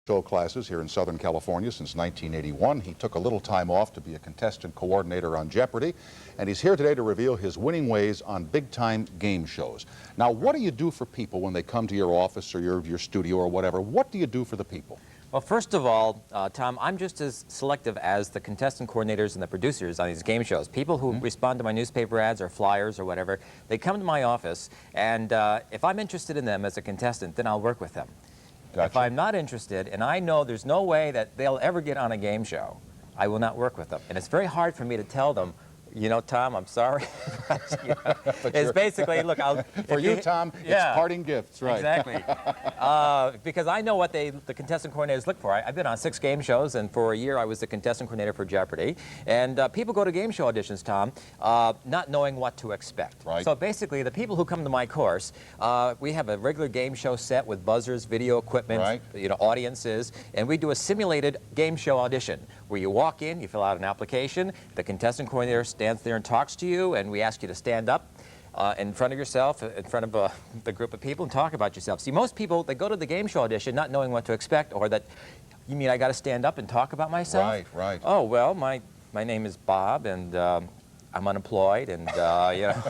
show classes here in Southern California since 1981. He took a little time off to be a contestant coordinator on Jeopardy, and he's here today to reveal his winning ways on big-time game shows. Now, what do you do for people when they come to your office or your studio or whatever? What do you do for the people? Well, first of all, Tom, I'm just as selective as the contestant coordinators and the producers on these game shows. People who respond to my newspaper ads or flyers or whatever, they come to my office, and if I'm interested in them as a contestant, then I'll work with them. Gotcha. If I'm not interested, and I know there's no way that they'll ever get on a game show, I will not work with them. And it's very hard for me to tell them, you know, Tom, I'm sorry. It's basically, look, for you, Tom, it's parting gifts, right? Exactly. Because I know what the contestant coordinators look for. I've been on 6 game shows, and for a year I was the contestant coordinator for Jeopardy. And people go to game show auditions, Tom, not knowing what to expect. Right. So basically, the people who come to my course, we have a regular game show set with buzzers, video equipment, you know, audiences, and we do a simulated game show audition where you walk in, you fill out an application, the contestant coordinator stands there and talks to you, and we ask you to stand up in front of yourself, in front of the group of people, and talk about yourself. See, most people, they go to the game show audition not knowing what to expect, or that, you mean I got to stand up and talk about myself? Right, right. Oh, well, my name is Bob, and I'm unemployed, and, you know,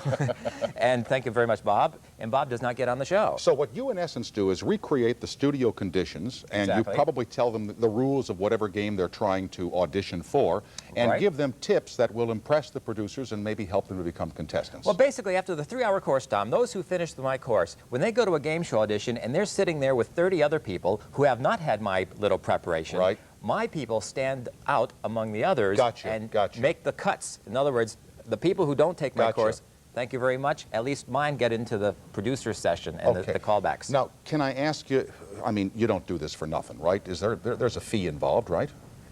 and thank you very much, Bob. And Bob does not get on the show. So what you, in essence, do is recreate the studio conditions, and you probably tell them the rules of whatever game they're trying to audition for, and give them tips that will impress the producers and maybe help them to become contestants. Well, basically, after the 3-hour course, Tom, those who finish my course, when they go to a game show audition and they're sitting there with 30 other people who have not had my little preparation, my people stand out among the others and make the cuts. In other words, the people who don't take my course, thank you very much, at least mine get into the producer session and the callbacks. Now, can I ask you, I mean, you don't do this for nothing, right? Is there's a fee involved, right?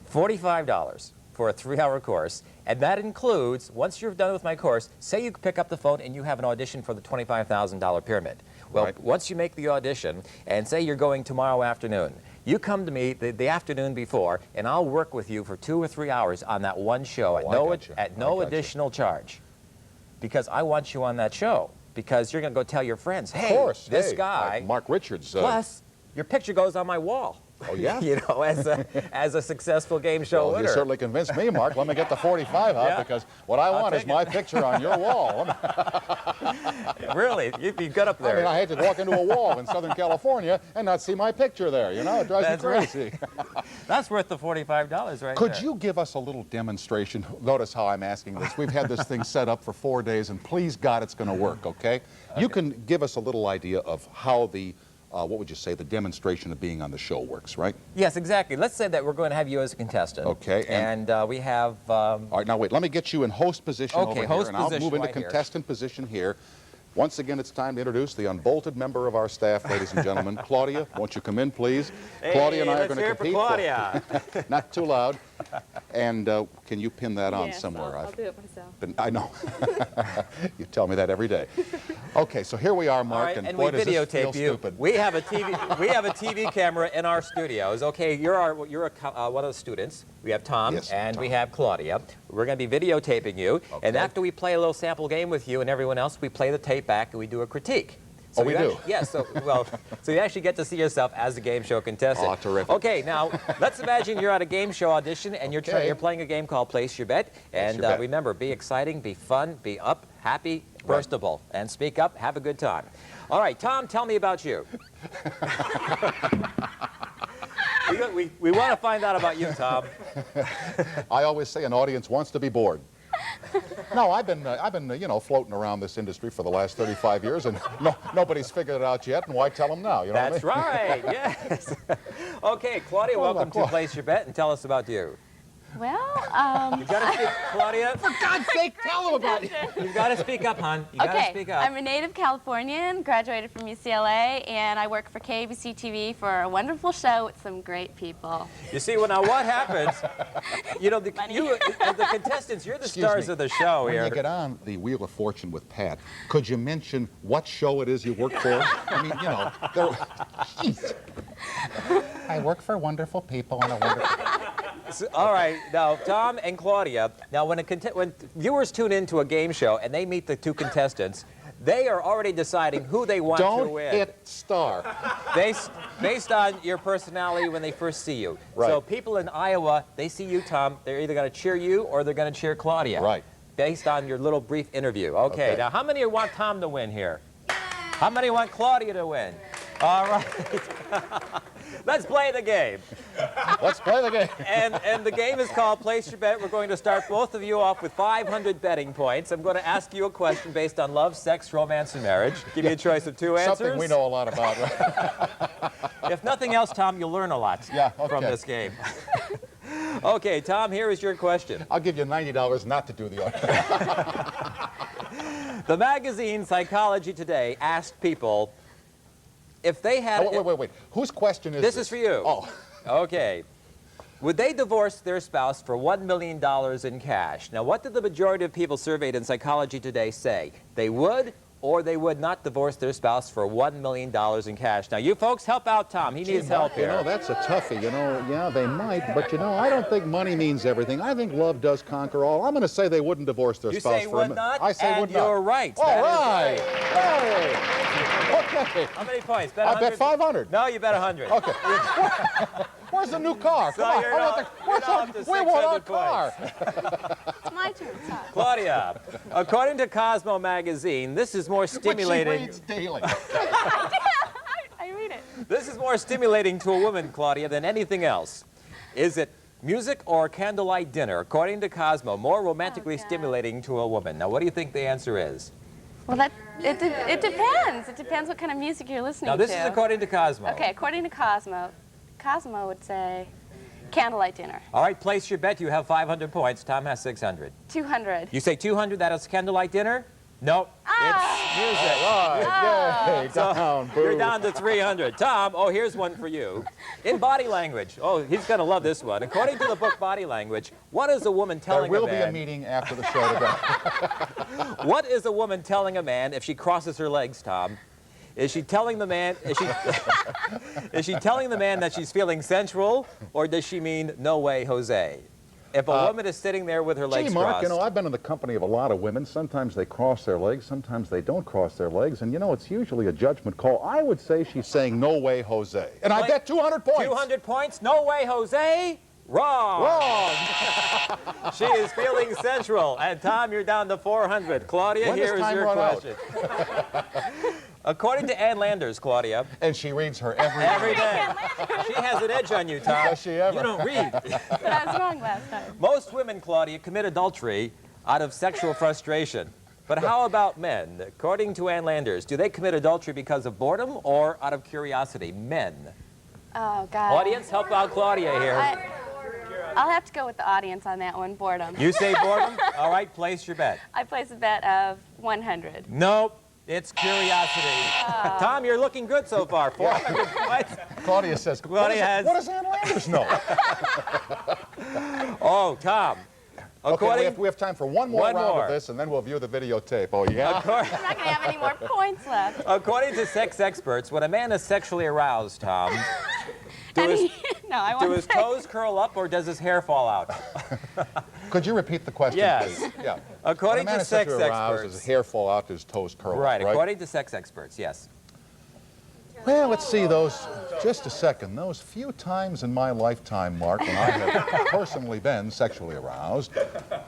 $45 for a 3-hour course, and that includes, once you're done with my course, say you pick up the phone and you have an audition for the $25,000 pyramid. Well, once you make the audition, and say you're going tomorrow afternoon, you come to me the afternoon before, and I'll work with you for 2 or 3 hours on that one show at no additional charge. Because I want you on that show. Because you're going to go tell your friends, hey, this guy. Like Mark Richards. Plus, your picture goes on my wall. Oh, yeah? You know, as a succcessful game show winner. You certainly convinced me, Mark. Let me get the 45 out, because what I want is my picture on your wall. Really? You'd be good up there. I mean, I hate to walk into a wall in Southern California and not see my picture there. You know, it drives me crazy. That's worth the $45 right there. Could you give us a little demonstration? Notice how I'm asking this. We've had this thing set up for 4 days, and please God, it's going to work, okay? You can give us a little idea of how the what would you say, the demonstration of being on the show works, right? Yes, exactly. Let's say that we're going to have you as a contestant. Okay. And we have... all right, now wait, let me get you in host position over here, and I'll move into contestant position here. Once again, it's time to introduce the unbolted member of our staff, ladies and gentlemen. Claudia, won't you come in, please? Hey, Claudia and I are going to compete. Claudia. Not too loud. And can you pin that on somewhere? I'll do it myself. I know. You tell me that every day. Okay, so here we are, Mark, and boy, we does this feel videotape you. stupid. We have a TV. We have a TV camera in our studios. Okay, you're one of the students. We have Tom, and we have Claudia. We're going to be videotaping you, and after we play a little sample game with you and everyone else, we play the tape back and we do a critique. So we do? Yes. So, well, so you actually get to see yourself as a game show contestant. Oh, terrific. Okay, now let's imagine you're at a game show audition and you're playing a game called Place Your Bet. And remember, be exciting, be fun, be up, happy, burstable, and speak up. Have a good time. All right, Tom, tell me about you. We want to find out about you, Tom. I always say an audience wants to be bored. No, I've been you know, floating around this industry for the last 35 years, and nobody's figured it out yet, and why tell them now? You know That's what I mean? right, yes. Okay, Claudia, welcome to Place Your Bet, and tell us about you. Well, You got to speak, Claudia. For God's sake, tell them about it. You've got to speak up, hon. You got to speak up. I'm a native Californian, graduated from UCLA, and I work for KABC-TV for a wonderful show with some great people. You see, well, now what happens, you know, the contestants, you're the stars of the show here. When you get on the Wheel of Fortune with Pat, could you mention what show it is you work for? I mean, you know, jeez. I work for wonderful people on a wonderful... So, all right, now, Tom and Claudia, now when viewers tune into a game show and they meet the two contestants, They are already deciding who they want to Don't win. hit star. Based on your personality when they first see you. Right. So people in Iowa, they see you, Tom, they're either going to cheer you or they're going to cheer Claudia. Right. Based on your little brief interview. Okay, now how many want Tom to win here? How many want Claudia to win? All right. Let's play the game. Let's play the game. And the game is called Place Your Bet. We're going to start both of you off with 500 betting points. I'm going to ask you a question based on love, sex, romance, and marriage. Give you a choice of 2 answers. Something we know a lot about, right? If nothing else, Tom, you'll learn a lot from this game. Okay, Tom, here is your question. I'll give you $90 not to do the other. The magazine Psychology Today asked people if they had... Wait. Whose question is this? This Is for you. Oh. Okay. Would they divorce their spouse for $1 million in cash? Now, what did the majority of people surveyed in Psychology Today say? They would or they would not divorce their spouse for $1 million in cash. Now, you folks help out Tom. He needs help here. You know, that's a toughie. You know, yeah, they might, but you know, I don't think money means everything. I think love does conquer all. I'm going to say they wouldn't divorce their spouse say for would not, I say and would not. you're right. All That right. is right. Hey. Okay. How many points? Bet I 100? bet 500. No, you bet 100. Okay. Where's the new car? So Come on. you're up to We want our 600 car. It's my turn. Sorry. Claudia, according to Cosmo magazine, this is more stimulating. Which she reads daily. I read it. This is more stimulating to a woman, Claudia, than anything else. Is it music or candlelight dinner? According to Cosmo, more romantically stimulating to a woman. Now, what do you think the answer is? Well, it depends. It depends what kind of music you're listening to. Now, this is according to Cosmo. Okay, according to Cosmo would say candlelight dinner. All right, place your bet. You have 500 points. Tom has 600. 200. You say 200, that is candlelight dinner? Nope. It's music. Right. Yay. So Down. Boo. you're down to 300. Tom, here's one for you. In body language, he's going to love this one. According to the book Body Language, what is a woman telling a man? There will be a meeting after the show today. What is a woman telling a man if she crosses her legs, Tom? Is she telling the man, is she telling the man that she's feeling sensual, or does she mean, no way, Jose? If a woman is sitting there with her legs Gee, Mark, crossed. you know, I've been in the company of a lot of women. Sometimes they cross their legs, sometimes they don't cross their legs, and you know, it's usually a judgment call. I would say she's saying, no way, Jose. And I bet 200 points. 200 points? No way, Jose? Wrong. Wrong. She is feeling sensual. And Tom, you're down to 400. Claudia, When does here is time your run out? question. According to Ann Landers, Claudia, And she reads her every every day. She has an edge on you, Tom. Does she ever? You don't read. But I was wrong last time. Most women, Claudia, commit adultery out of sexual frustration. But how about men? According to Ann Landers, do they commit adultery because of boredom or out of curiosity? Men. Oh, God. Audience, help out Claudia here. I'll have to go with the audience on that one, boredom. You say boredom? All right, place your bet. I place a bet of 100. Nope. It's curiosity. Tom, you're looking good so far. 400 points. Claudia says, Claudia has... what does Ann Landers know? Oh, Tom. Okay, we have time for one more round more. of this, and then we'll view the videotape. Oh, yeah? I'm not going to have any more points left. According to sex experts, when a man is sexually aroused, Tom, do his toes curl up or does his hair fall out? Could you repeat the question, Yes. please? Yeah. According When a man to is sexually sex aroused, experts. his hair fall out, his toes curl Right, up, right? according to sex experts, yes. Well, let's see those, just a second, those few times in my lifetime, Mark, when I have personally been sexually aroused,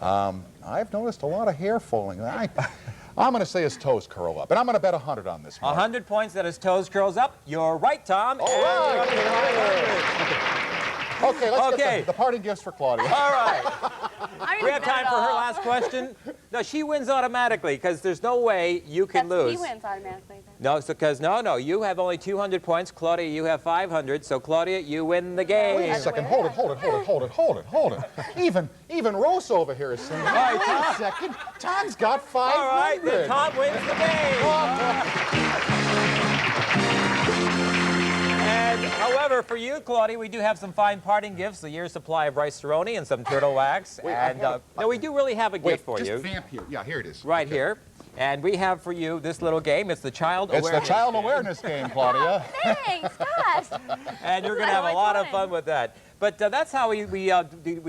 I've noticed a lot of hair falling. I'm going to say his toes curl up, and I'm going to bet 100 on this, Mark. 100 points that his toes curls up. You're right, Tom. All And right. you're up to 500. Okay, let's get the parting gifts for Claudia. All right. I We have time for her last question. No, she wins automatically because there's no way you can lose. He wins automatically then. No, because no, you have only 200 points. Claudia, you have 500. So Claudia, you win the game. Wait a second, hold it. Even Rose over here is saying, right, wait a second, Tom's got 500. All right, then Tom wins the game. And, however, for you, Claudia, we do have some fine parting gifts, a year's supply of rice-a-roni and some turtle wax. No, we do really have a gift for you. Just vamp here. Yeah, here it is. Right here. And we have for you this little game. It's the Child Awareness It's the child game. awareness game, Claudia. Thanks, gosh. And you're going to have a lot of fun with that. But that's how we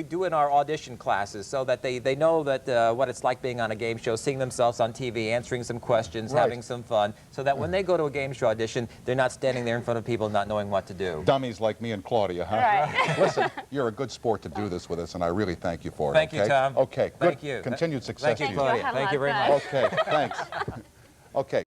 do in our audition classes, so that they know that what it's like being on a game show, seeing themselves on TV, answering some questions, having some fun, so that when they go to a game show audition, they're not standing there in front of people not knowing what to do. Dummies like me and Claudia, huh? Right. Listen, you're a good sport to do this with us, and I really thank you for it. Thank you, Tom. Okay, good. Thank you. Continued success Thank you, to you. Claudia. Thank you very much. Okay, thanks. Okay.